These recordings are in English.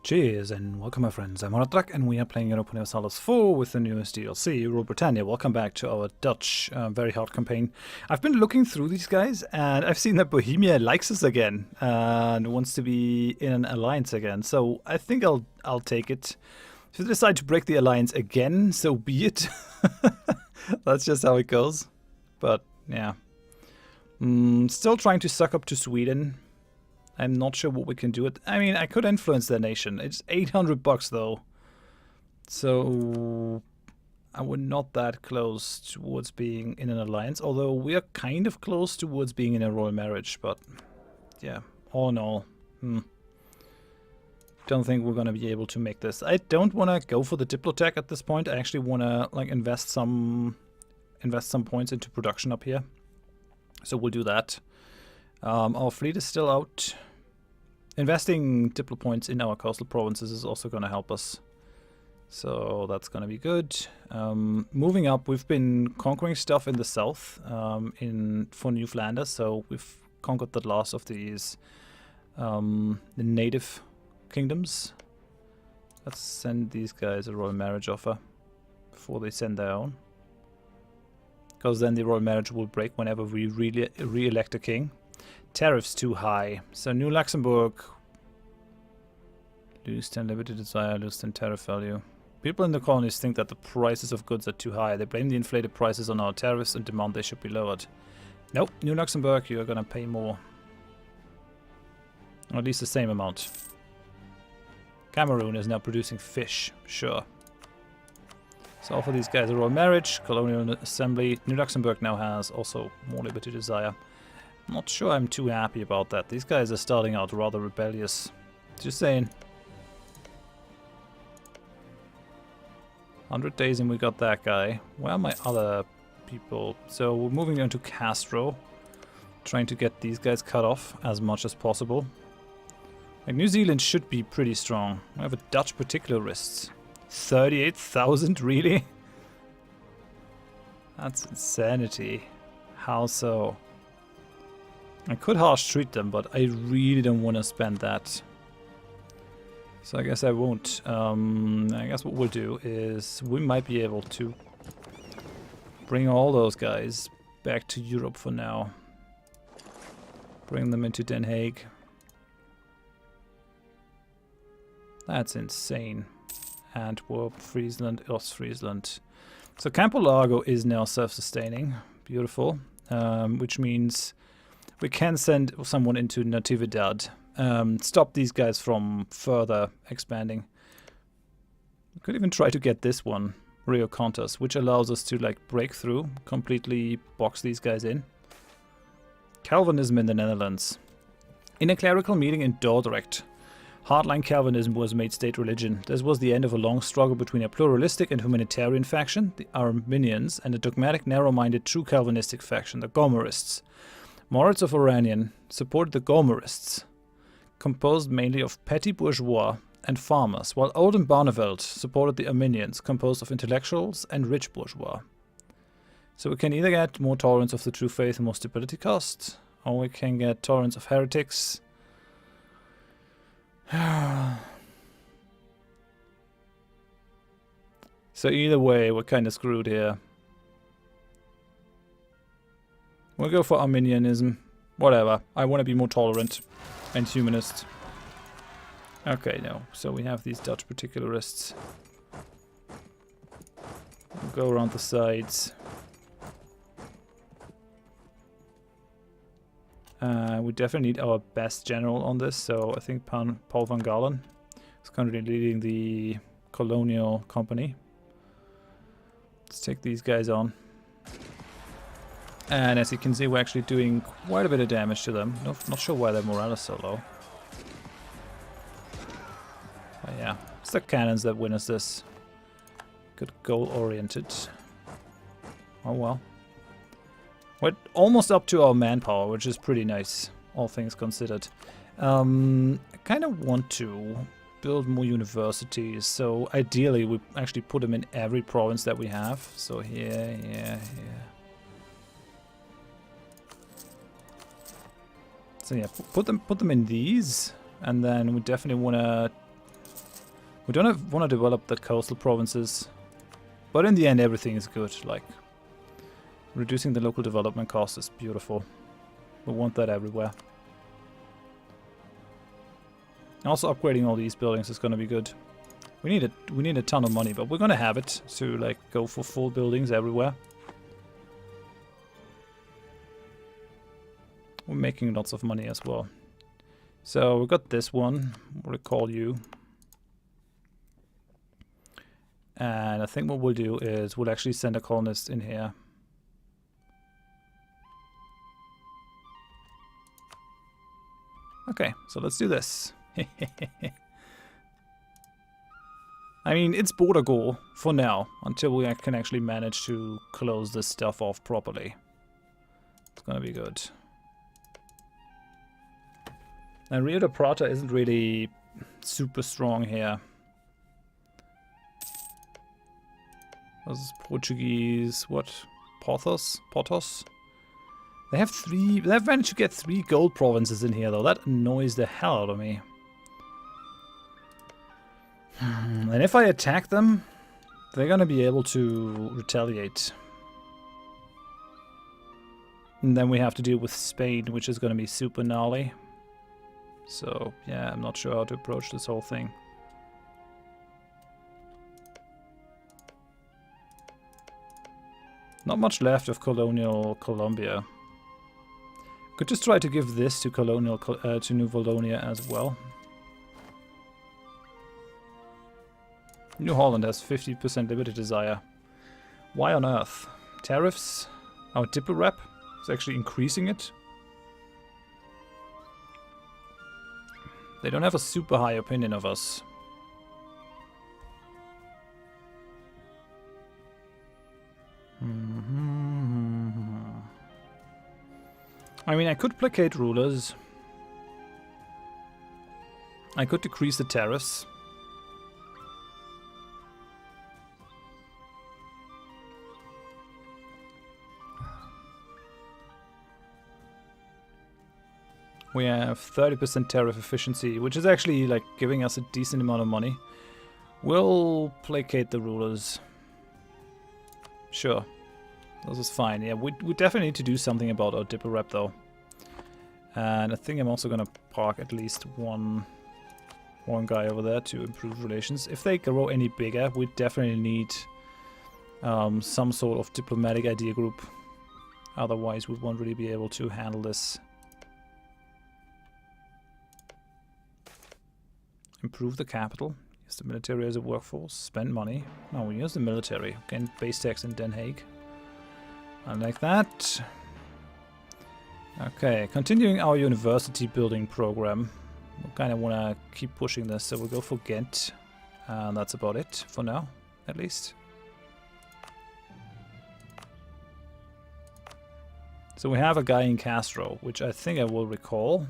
Cheers and welcome my friends, I'm Horath and we are playing Europa Universalis IV with the newest DLC, Europa Britannia. Welcome back to our Dutch very hard campaign. I've been looking through these guys and I've seen that Bohemia likes us again and wants to be in an alliance again, so I think I'll take it. If they decide to break the alliance again, so be it. That's just how it goes. But yeah. Still trying to suck up to Sweden. I'm not sure what we can do with. I mean, I could influence their nation. It's 800 bucks though. So we're not that close towards being in an alliance, although we are kind of close towards being in a royal marriage, but yeah, all in all, don't think we're gonna be able to make this. I don't wanna go for the Diplotech at this point. I actually wanna like invest some points into production up here. So we'll do that. Our fleet is still out. Investing Diplo points in our coastal provinces is also going to help us. So that's going to be good. Moving up, we've been conquering stuff in the south for New Flanders. So we've conquered the last of these the native kingdoms. Let's send these guys a royal marriage offer before they send their own. Because then the royal marriage will break whenever we re-elect a king. Tariffs too high. So New Luxembourg. Lose 10 limited desire, lose 10 tariff value. People in the colonies think that the prices of goods are too high. They blame the inflated prices on our tariffs and demand they should be lowered. Nope, New Luxembourg, you're gonna pay more. Or at least the same amount. Cameroon is now producing fish, sure. So offer these guys a royal marriage, colonial assembly. New Luxembourg now has also more liberty desire. Not sure I'm too happy about that. These guys are starting out rather rebellious. Just saying. 100 days and we got that guy. Where are my other people? So we're moving on to Castro. Trying to get these guys cut off as much as possible. Like New Zealand should be pretty strong. We have a Dutch particularists. 38,000, really? That's insanity. How so? I could harsh treat them, but I really don't want to spend that. So I guess I won't. I guess what we'll do is we might be able to bring all those guys back to Europe for now. Bring them into Den Haag. That's insane. Antwerp, Friesland, Ostfriesland. So Campo Largo is now self-sustaining. Beautiful. Which means we can send someone into Natividad. Stop these guys from further expanding. We could even try to get this one, Rio Contas, which allows us to like break through, completely box these guys in. Calvinism in the Netherlands. In a clerical meeting in Dordrecht, hardline Calvinism was made state religion. This was the end of a long struggle between a pluralistic and humanitarian faction, the Arminians, and a dogmatic, narrow-minded, true Calvinistic faction, the Gomarists. Moritz of Oranien supported the Gomarists, composed mainly of petty bourgeois and farmers, while Olden Barneveld supported the Arminians, composed of intellectuals and rich bourgeois. So we can either get more tolerance of the true faith and more stability cost, or we can get tolerance of heretics. So either way, we're kind of screwed here. We'll go for Arminianism. Whatever. I want to be more tolerant and humanist. Okay, no. So we have these Dutch particularists. We'll go around the sides. We definitely need our best general on this, so I think Paul van Galen is currently leading the colonial company. Let's take these guys on. And as you can see, we're actually doing quite a bit of damage to them. Not sure why their morale is so low. But yeah, it's the cannons that win us this. Good goal-oriented. Oh well. We're almost up to our manpower, which is pretty nice, all things considered. I kind of want to build more universities, so ideally we actually put them in every province that we have. So here, here. So yeah, put them in these, and then we definitely want to We don't want to develop the coastal provinces, but in the end everything is good. Like, reducing the local development cost is beautiful. We want that everywhere. Also, upgrading all these buildings is going to be good. We need a ton of money, but we're going to have it to like go for full buildings everywhere. We're making lots of money as well. So we got this one. We'll recall you. And I think what we'll do is we'll actually send a colonist in here. Okay, so let's do this. I mean, it's border goal for now, until we can actually manage to close this stuff off properly. It's gonna be good. And Rio de Prata isn't really super strong here. This is Portuguese, what? Potos? They have they've managed to get 3 gold provinces in here though. That annoys the hell out of me. And if I attack them, they're gonna be able to retaliate. And then we have to deal with Spain, which is gonna be super gnarly. So, yeah, I'm not sure how to approach this whole thing. Not much left of colonial Colombia. Could just try to give this to colonial to New Valonia as well. New Holland has 50% limited desire. Why on earth? Tariffs? Our Diplo rep is actually increasing it. They don't have a super high opinion of us. I mean, I could placate rulers. I could decrease the tariffs. We have 30% tariff efficiency, which is actually like giving us a decent amount of money. We'll placate the rulers. Sure. This is fine. Yeah, we definitely need to do something about our Diplo rep though. And I think I'm also gonna park at least one guy over there to improve relations. If they grow any bigger, we definitely need some sort of diplomatic idea group. Otherwise, we won't really be able to handle this. Improve the capital. Use the military as a workforce. Spend money. No, we use the military. Again, base tax in Den Haag. I like that. Okay, continuing our university building program. We kind of want to keep pushing this, so we'll go for Ghent. And that's about it for now, at least. So we have a guy in Castro, which I think I will recall.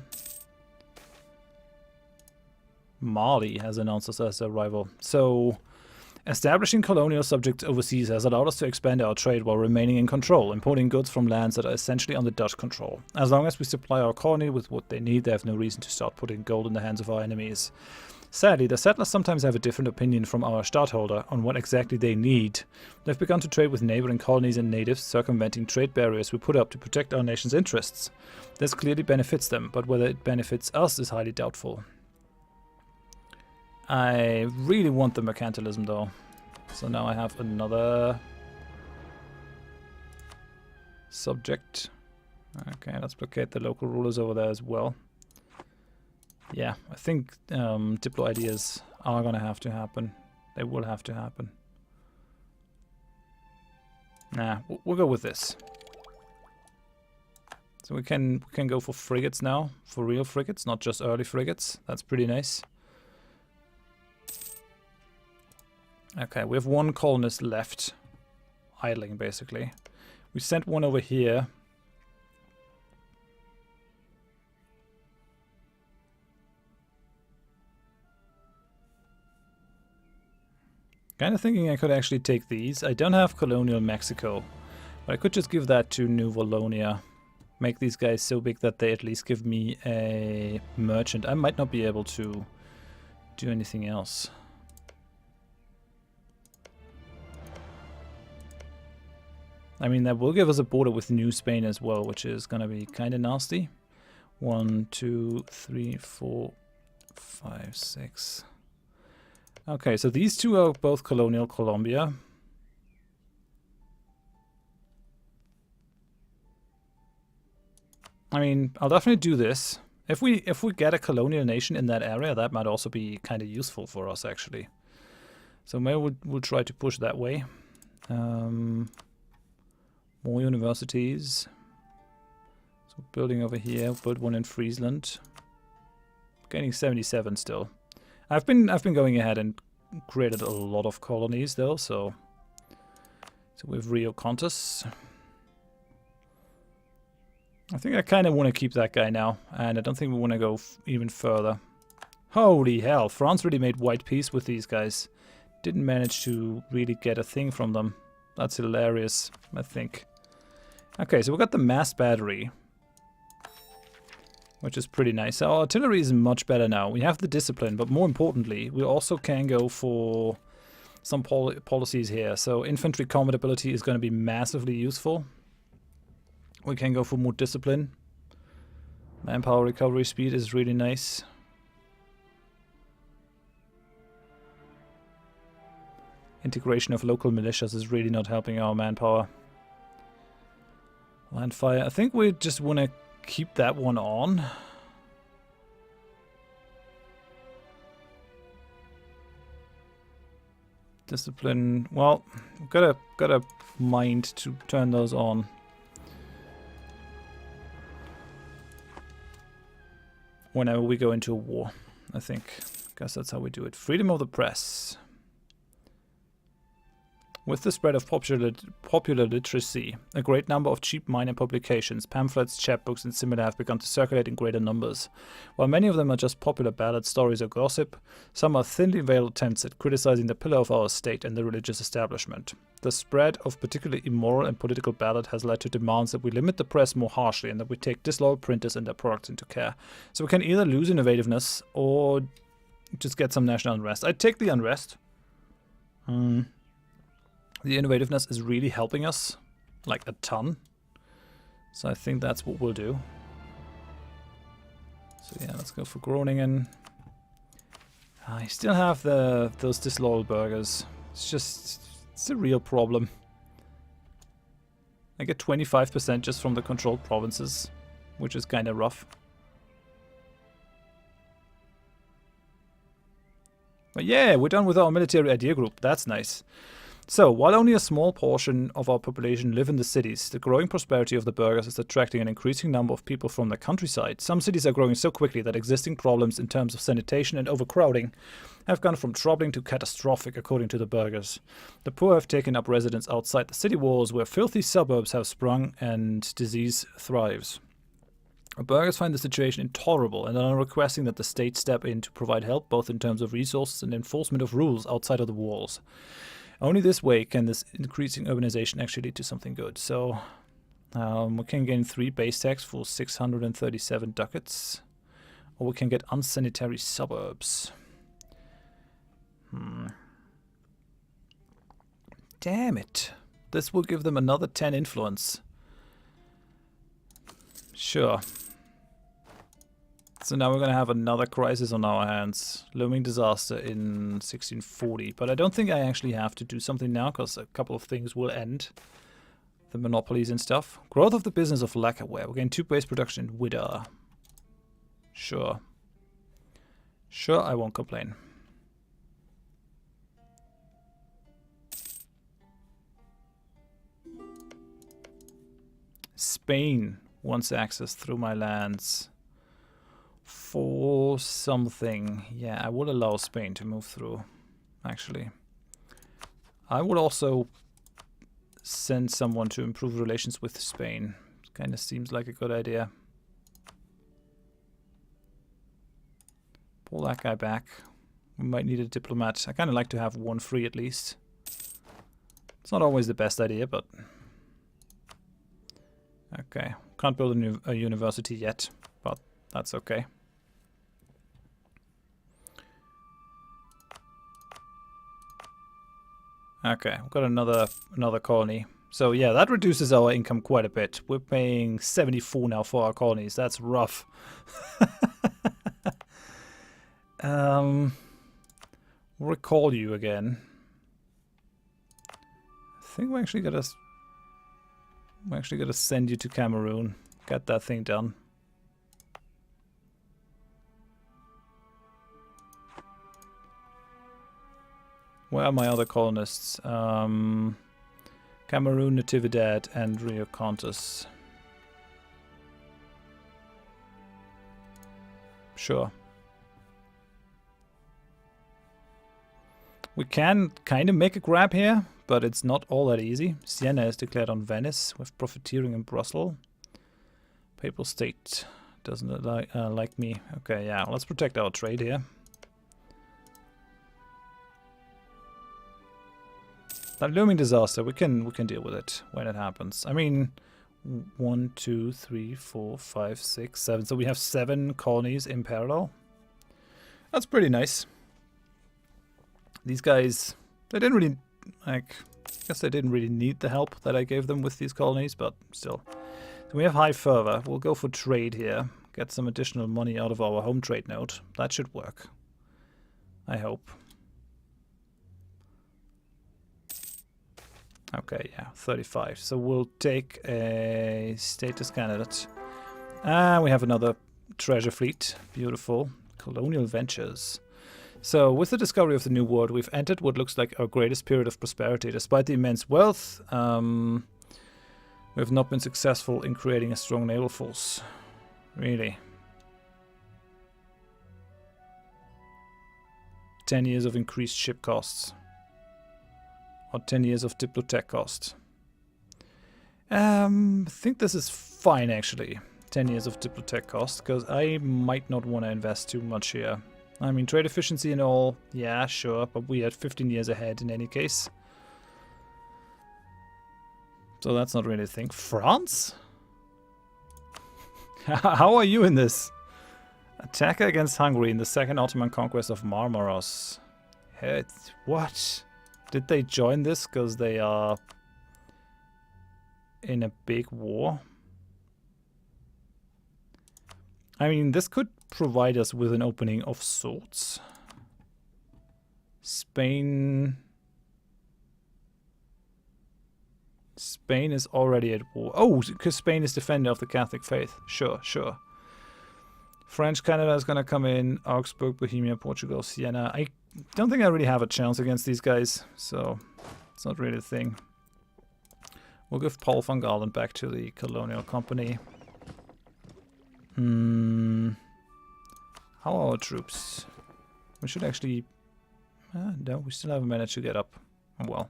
Mali has announced us as a rival. So, establishing colonial subjects overseas has allowed us to expand our trade while remaining in control, importing goods from lands that are essentially under Dutch control. As long as we supply our colony with what they need, they have no reason to start putting gold in the hands of our enemies. Sadly, the settlers sometimes have a different opinion from our stadtholder on what exactly they need. They've begun to trade with neighboring colonies and natives, circumventing trade barriers we put up to protect our nation's interests. This clearly benefits them, but whether it benefits us is highly doubtful. I really want the mercantilism though. So now I have another subject. Okay, let's placate the local rulers over there as well. Yeah, I think Diplo ideas are gonna have to happen. They will have to happen. Nah, we'll go with this. So we can go for frigates now, for real frigates, not just early frigates. That's pretty nice. Okay, we have one colonist left, idling basically. We sent one over here. Kind of thinking I could actually take these. I don't have colonial Mexico, but I could just give that to New Valonia. Make these guys so big that they at least give me a merchant. I might not be able to do anything else. I mean, that will give us a border with New Spain as well, which is going to be kind of nasty. 1, 2, 3, 4, 5, 6. Okay, so these two are both colonial Colombia. I mean, I'll definitely do this. If we get a colonial nation in that area, that might also be kind of useful for us, actually. So maybe we'll try to push that way. More universities. So building over here, build one in Friesland. Gaining 77 still. I've been going ahead and created a lot of colonies though, so we have Rio Contis. I think I kind of want to keep that guy now, and I don't think we want to go even further. Holy hell, France really made white peace with these guys. Didn't manage to really get a thing from them. That's hilarious, I think. Okay, so we got the mass battery, which is pretty nice. Our artillery is much better now. We have the discipline, but more importantly, we also can go for some policies here. So infantry combat ability is going to be massively useful. We can go for more discipline. Manpower recovery speed is really nice. Integration of local militias is really not helping our manpower. Land fire. I think we just want to keep that one on. Discipline. Well, gotta mind to turn those on. Whenever we go into a war, I think. Guess that's how we do it. Freedom of the press. With the spread of popular literacy, a great number of cheap minor publications, pamphlets, chapbooks and similar have begun to circulate in greater numbers. While many of them are just popular ballads, stories or gossip, some are thinly veiled attempts at criticizing the pillar of our state and the religious establishment. The spread of particularly immoral and political ballad has led to demands that we limit the press more harshly and that we take disloyal printers and their products into care. So we can either lose innovativeness or just get some national unrest. I'd take the unrest. The innovativeness is really helping us, like a ton. So I think that's what we'll do. So yeah, let's go for Groningen. I still have those disloyal burghers. It's a real problem. I get 25% just from the controlled provinces, which is kind of rough. But yeah, we're done with our military idea group. That's nice. So, while only a small portion of our population live in the cities, the growing prosperity of the burghers is attracting an increasing number of people from the countryside. Some cities are growing so quickly that existing problems in terms of sanitation and overcrowding have gone from troubling to catastrophic, according to the burghers. The poor have taken up residence outside the city walls, where filthy suburbs have sprung and disease thrives. The burghers find the situation intolerable and are requesting that the state step in to provide help, both in terms of resources and enforcement of rules outside of the walls. Only this way can this increasing urbanization actually lead to something good. So we can gain 3 base tax for 637 ducats. Or we can get unsanitary suburbs. Damn it. This will give them another 10 influence. Sure. So now we're going to have another crisis on our hands. Looming disaster in 1640. But I don't think I actually have to do something now, because a couple of things will end. The monopolies and stuff. Growth of the business of lacquerware. We're getting 2 base production in Widder. Sure. Sure, I won't complain. Spain wants access through my lands. For something. Yeah, I will allow Spain to move through, actually. I would also send someone to improve relations with Spain. Kind of seems like a good idea. Pull that guy back. We might need a diplomat. I kind of like to have one free at least. It's not always the best idea, but... Okay, can't build a university yet, but that's okay. Okay, we've got another colony. So yeah, that reduces our income quite a bit. We're paying 74 now for our colonies. That's rough. Recall you again. I think we're actually gonna send you to Cameroon. Get that thing done. Where are my other colonists? Cameroon, Natividad, and Rio Contis. Sure. We can kind of make a grab here, but it's not all that easy. Siena is declared on Venice with profiteering in Brussels. Papal State doesn't like me. Okay, yeah, let's protect our trade here. That looming disaster, we can deal with it when it happens. I mean, 1, 2, 3, 4, 5, 6, 7. So we have 7 colonies in parallel. That's pretty nice. These guys, they didn't really, like, I guess they didn't really need the help that I gave them with these colonies, but still. So we have high fervor. We'll go for trade here. Get some additional money out of our home trade node. That should work. I hope. Okay, yeah, 35. So we'll take a status candidate. And we have another treasure fleet. Beautiful. Colonial ventures. So with the discovery of the New World, we've entered what looks like our greatest period of prosperity. Despite the immense wealth, we have not been successful in creating a strong naval force. Really. 10 years of increased ship costs. Or 10 years of Diplotech cost. I think this is fine, actually. 10 years of Diplotech cost, because I might not want to invest too much here. I mean, trade efficiency and all, yeah, sure, but we had 15 years ahead in any case. So that's not really a thing. France? How are you in this? Attack against Hungary in the Second Ottoman Conquest of Marmaros. What? Did they join this because they are in a big war? I mean, this could provide us with an opening of sorts. Spain is already at war. Oh, because Spain is defender of the Catholic faith. Sure, sure. French Canada is going to come in. Augsburg, Bohemia, Portugal, Siena. I don't think I really have a chance against these guys, so it's not really a thing. We'll give Paul van Galen back to the colonial company. How are our troops? We should actually... no, we still haven't managed to get up. Oh, well.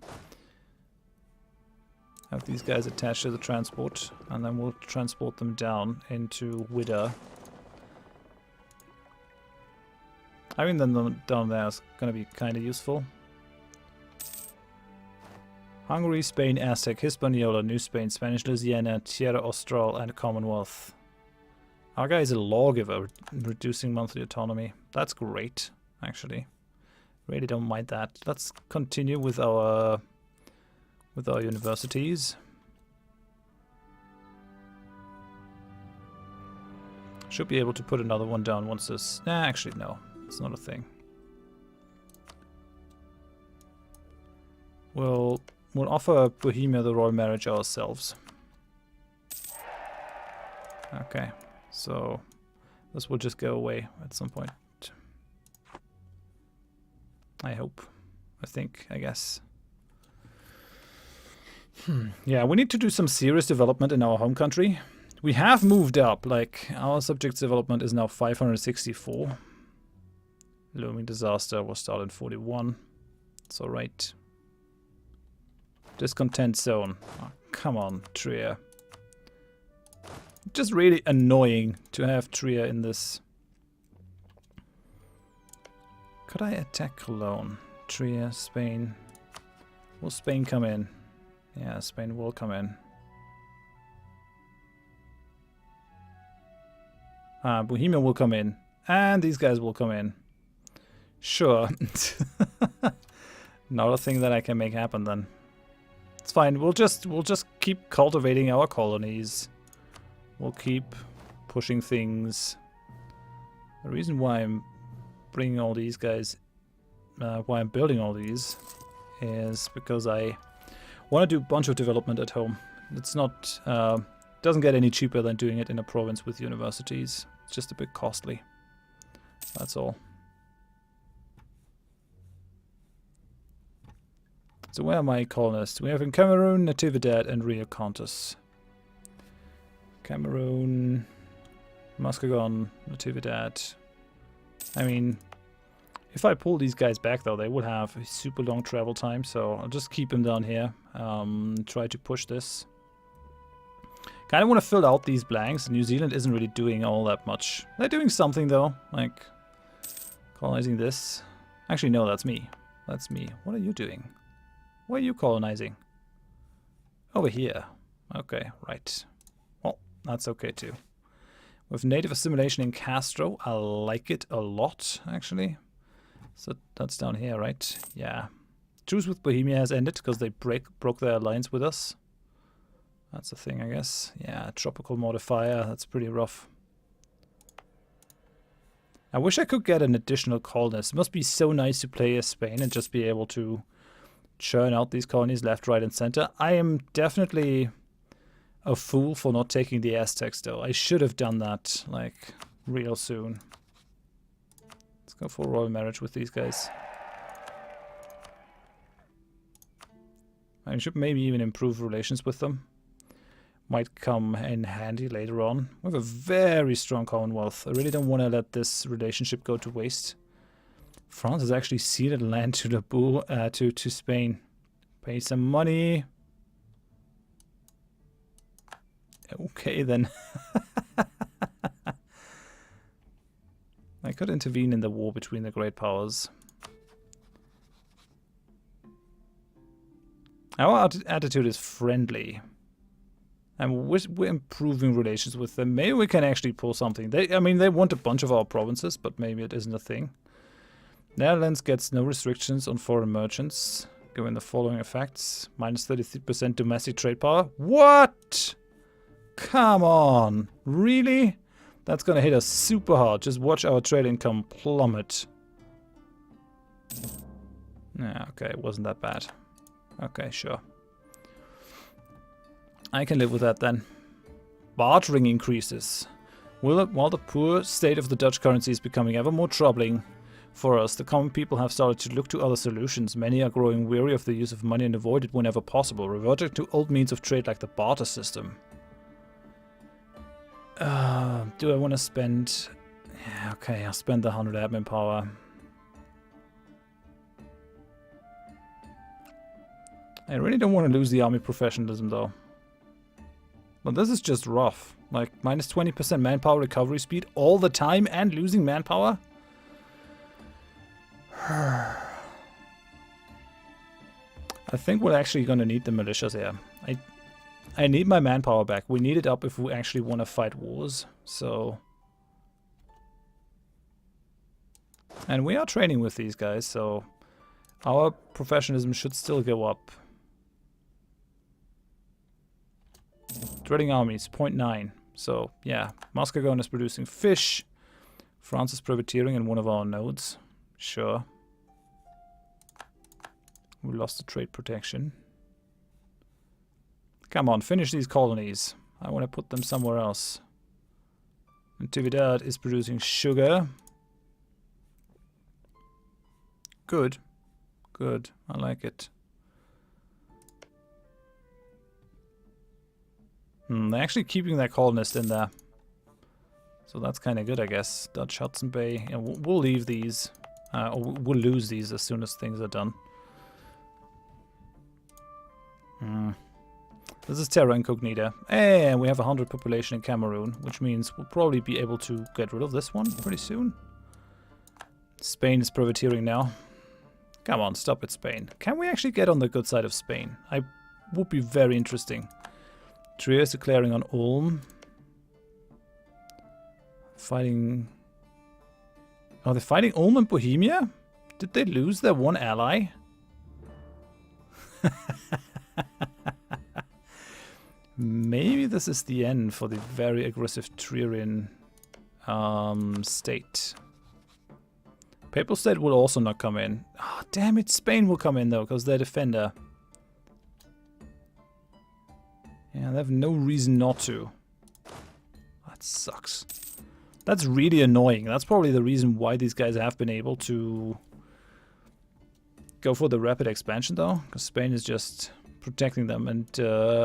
Have these guys attached to the transport, and then we'll transport them down into Widder. Having them down there is going to be kind of useful. Hungary, Spain, Aztec, Hispaniola, New Spain, Spanish Louisiana, Tierra Austral, and Commonwealth. Our guy is a lawgiver, reducing monthly autonomy. That's great, actually. Really don't mind that. Let's continue with our universities. Should be able to put another one down once this... Nah, actually, no. It's not a thing. We'll offer Bohemia the royal marriage ourselves. Okay, so this will just go away at some point. I hope. I think, I guess. Yeah, we need to do some serious development in our home country. We have moved up, like, our subjects development is now 564. Looming disaster was started in 41. It's alright. Discontent zone. Oh, come on, Trier. Just really annoying to have Trier in this. Could I attack Cologne? Trier, Spain. Will Spain come in? Yeah, Spain will come in. Bohemia will come in. And these guys will come in. Sure. Not a thing that I can make happen then. It's fine. We'll just keep cultivating our colonies. We'll keep pushing things. The reason why I'm bringing all these guys, why I'm building all these, is because I want to do a bunch of development at home. It's not, doesn't get any cheaper than doing it in a province with universities. It's just a bit costly. That's all. So where are my colonists? We have in Cameroon, Natividad, and Rio Contis. Cameroon, Muskegon, Natividad. I mean, if I pull these guys back though, they would have a super long travel time, so I'll just keep them down here. Try to push this. Kind of want to fill out these blanks. New Zealand isn't really doing all that much. They're doing something though, like colonizing this. Actually, no, that's me. That's me. What are you doing? Where are you colonizing? Over here. Okay, right. Well, that's okay too. With native assimilation in Castro, I like it a lot, actually. So that's down here, right? Yeah. Truce with Bohemia has ended because they broke their alliance with us. That's the thing, I guess. Yeah, tropical modifier. That's pretty rough. I wish I could get an additional colonist. It must be so nice to play as Spain and just be able to churn out these colonies left, right, and center. I am definitely a fool for not taking the Aztecs, though. I should have done that, like, real soon. Let's go for royal marriage with these guys. I should maybe even improve relations with them. Might come in handy later on. We have a very strong Commonwealth. I really don't want to let this relationship go to waste. France has actually ceded land to the to Spain. Pay some money. Okay then. I could intervene in the war between the great powers. Our attitude is friendly. And we're improving relations with them. Maybe we can actually pull something. I mean, they want a bunch of our provinces, but maybe it isn't a thing. Netherlands gets no restrictions on foreign merchants, given the following effects. Minus 33% domestic trade power. What? Come on. Really? That's gonna hit us super hard. Just watch our trade income plummet. Yeah, okay, it wasn't that bad. Okay, sure. I can live with that then. Bartering increases. While the poor state of the Dutch currency is becoming ever more troubling for us, the common people have started to look to other solutions. Many are growing weary of the use of money and avoid it whenever possible, reverting to old means of trade like the barter system. Do I want to spend... Yeah, okay, I'll spend the 100 admin power. I really don't want to lose the army professionalism though. But this is just rough. Like, minus 20% manpower recovery speed all the time and losing manpower? I think we're actually going to need the militias here. I need my manpower back. We need it up if we actually want to fight wars. So... And we are training with these guys, so... Our professionalism should still go up. Dreading armies, 0.9. So, yeah. Muskegon is producing fish. France is privateering in one of our nodes. Sure. We lost the trade protection. Come on, finish these colonies. I want to put them somewhere else. Natividad is producing sugar. Good. Good. I like it. They're actually keeping their colonist in there. So that's kind of good, I guess. Dutch Hudson Bay. Yeah, we'll leave these. Or we'll lose these as soon as things are done. This is Terra Incognita. And we have 100 population in Cameroon, which means we'll probably be able to get rid of this one pretty soon. Spain is privateering now. Come on, stop it, Spain. Can we actually get on the good side of Spain? I would be very interesting. Trier is declaring on Ulm. Fighting... Are they fighting Ulm and Bohemia? Did they lose their one ally? Maybe this is the end for the very aggressive Trierian state. Papal state will also not come in. Oh, damn it, Spain will come in though, because they're defender. Yeah, they have no reason not to. That sucks. That's really annoying. That's probably the reason why these guys have been able to go for the rapid expansion though, because Spain is just protecting them, and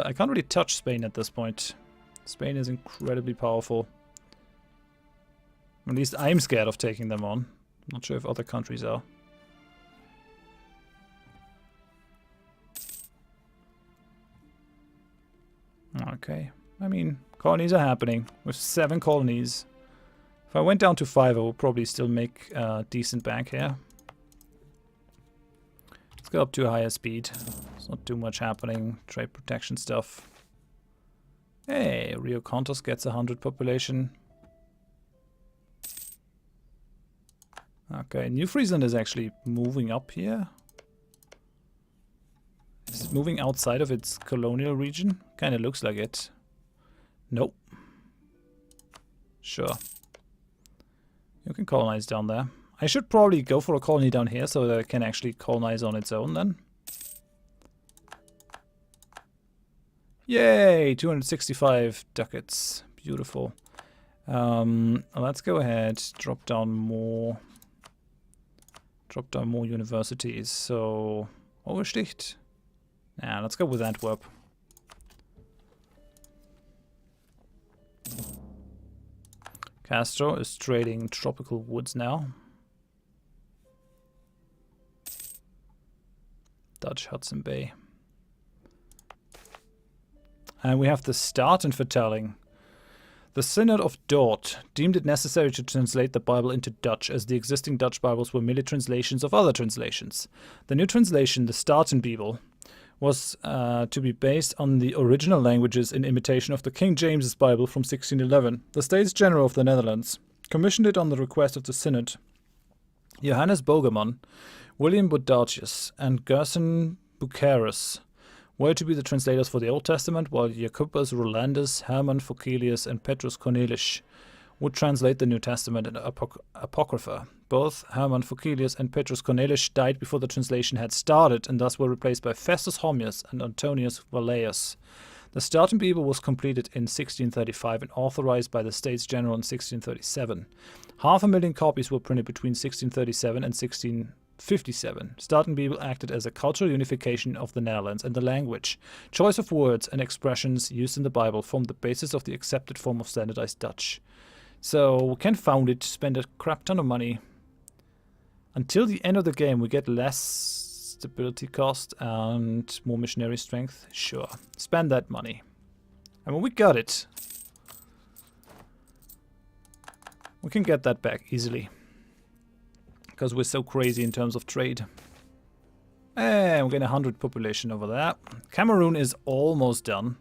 I can't really touch Spain at this point. Spain is incredibly powerful. At least I'm scared of taking them on. Not sure if other countries are. Okay, I mean, colonies are happening with 7 colonies. If I went down to 5, I would probably still make a decent bank here. Let's go up to a higher speed. There's not too much happening. Trade protection stuff. Hey, Rio Contos gets 100 population. Okay, New Friesland is actually moving up here. Is it moving outside of its colonial region? Kinda looks like it. Nope. Sure. You can colonize down there. I should probably go for a colony down here so that it can actually colonize on its own then. Yay! 265 ducats. Beautiful. Let's go ahead, drop down more universities. So, Oversticht? Nah, let's go with Antwerp. Castro is trading tropical woods now. Dutch Hudson Bay. And we have the start in Vertaling. The Synod of Dort deemed it necessary to translate the Bible into Dutch, as the existing Dutch Bibles were merely translations of other translations. The new translation, the Statenbibel, was to be based on the original languages in imitation of the King James's Bible from 1611. The States General of the Netherlands commissioned it on the request of the Synod. Johannes Bogerman, William Bodacius, and Gerson Bucharus were to be the translators for the Old Testament, while Jacobus Rolandus, Hermann Focelius, and Petrus Cornelius would translate the New Testament and Apocrypha. Both Hermann Focelius and Petrus Cornelius died before the translation had started, and thus were replaced by Festus Hommius and Antonius Valerius. The Statenbibel was completed in 1635 and authorized by the States General in 1637. 500,000 copies were printed between 1637 and 1657. Statenbibel acted as a cultural unification of the Netherlands, and the language, choice of words, and expressions used in the Bible formed the basis of the accepted form of standardized Dutch. So we can found it, spend a crap ton of money. Until the end of the game, we get less stability cost and more missionary strength. Sure, spend that money. And when we got it, we can get that back easily, because we're so crazy in terms of trade. And we're getting 100 population over there. Cameroon is almost done.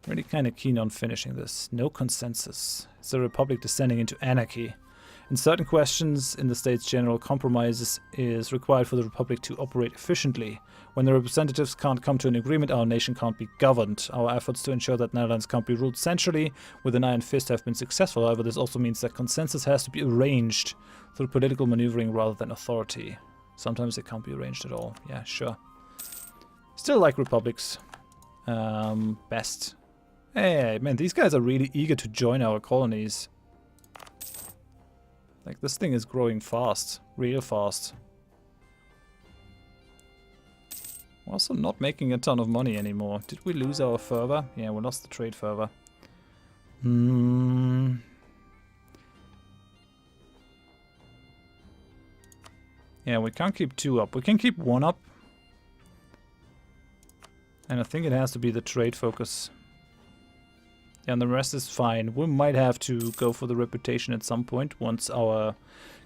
Really kind of keen on finishing this. No consensus. It's a republic descending into anarchy. In certain questions in the States General, compromises is required for the republic to operate efficiently. When the representatives can't come to an agreement, our nation can't be governed. Our efforts to ensure that Netherlands can't be ruled centrally with an iron fist have been successful. However, this also means that consensus has to be arranged through political maneuvering rather than authority. Sometimes it can't be arranged at all. Yeah, sure. Still like republics. Best. Hey, man, these guys are really eager to join our colonies. Like, this thing is growing fast. Real fast. We're also not making a ton of money anymore. Did we lose our fervor? Yeah, we lost the trade fervor. Yeah, we can't keep 2 up. We can keep 1 up. And I think it has to be the trade focus. Yeah, and the rest is fine. We might have to go for the reputation at some point once our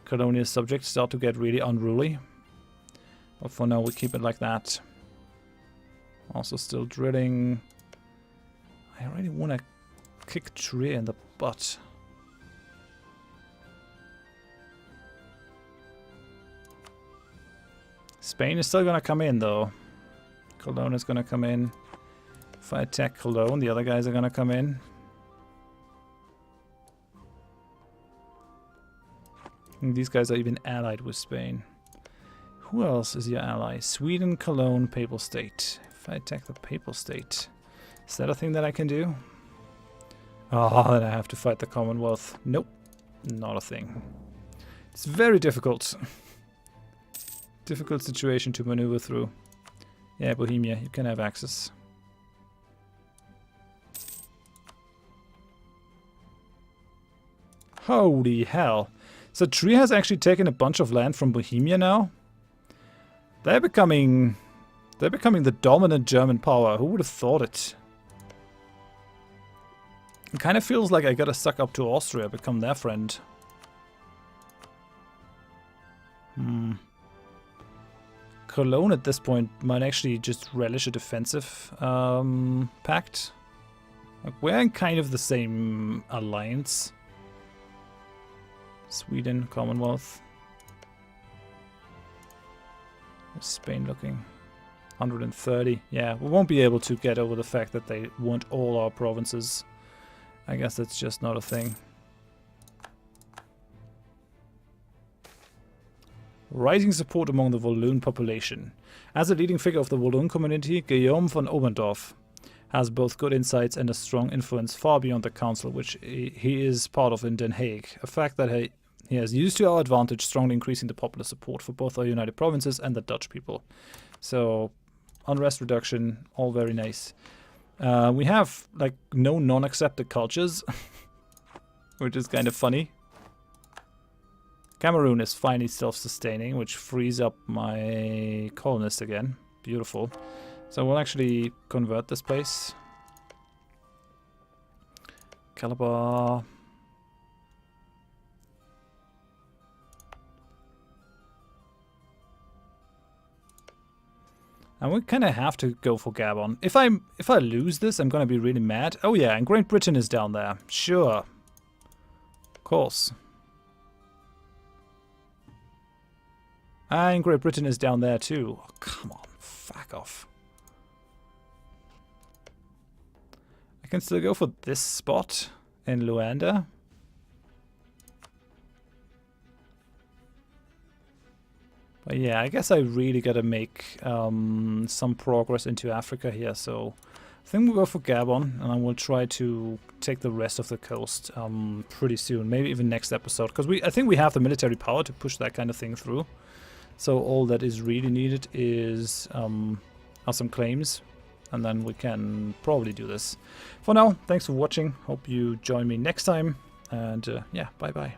colonial subjects start to get really unruly. But for now, we keep it like that. Also still drilling. I really want to kick Trier in the butt. Spain is still going to come in, though. Cologne is going to come in. If I attack Cologne, the other guys are gonna come in. And these guys are even allied with Spain. Who else is your ally? Sweden, Cologne, Papal State. If I attack the Papal State, is that a thing that I can do? Oh, then I have to fight the Commonwealth. Nope, not a thing. It's very difficult. Difficult situation to maneuver through. Yeah, Bohemia, you can have access. Holy hell. So Trier has actually taken a bunch of land from Bohemia now. They're becoming the dominant German power. Who would have thought it? It kind of feels like I gotta suck up to Austria, become their friend. Cologne at this point might actually just relish a defensive pact. Like, we're in kind of the same alliance. Sweden, Commonwealth. Where's Spain looking? 130. Yeah, we won't be able to get over the fact that they want all our provinces. I guess that's just not a thing. Rising support among the Walloon population. As a leading figure of the Walloon community, Guillaume von Oberndorf has both good insights and a strong influence far beyond the council, which he is part of in Den Haag. A fact that he has used to our advantage, strongly increasing the popular support for both our united provinces and the Dutch people. So, unrest reduction, all very nice. We have, like, no non-accepted cultures, which is kind of funny. Cameroon is finally self-sustaining, which frees up my colonists again. Beautiful. So we'll actually convert this place. Calabar. And we kind of have to go for Gabon. If I lose this, I'm going to be really mad. Oh yeah, and Great Britain is down there. Sure. Of course. And Great Britain is down there too. Oh, come on, fuck off. I can still go for this spot in Luanda. But yeah, I guess I really gotta make some progress into Africa here, so I think we'll go for Gabon, and I will try to take the rest of the coast pretty soon, maybe even next episode, because I think we have the military power to push that kind of thing through. So all that is really needed is are some claims, and then we can probably do this. For now, thanks for watching. Hope you join me next time, and yeah, bye bye.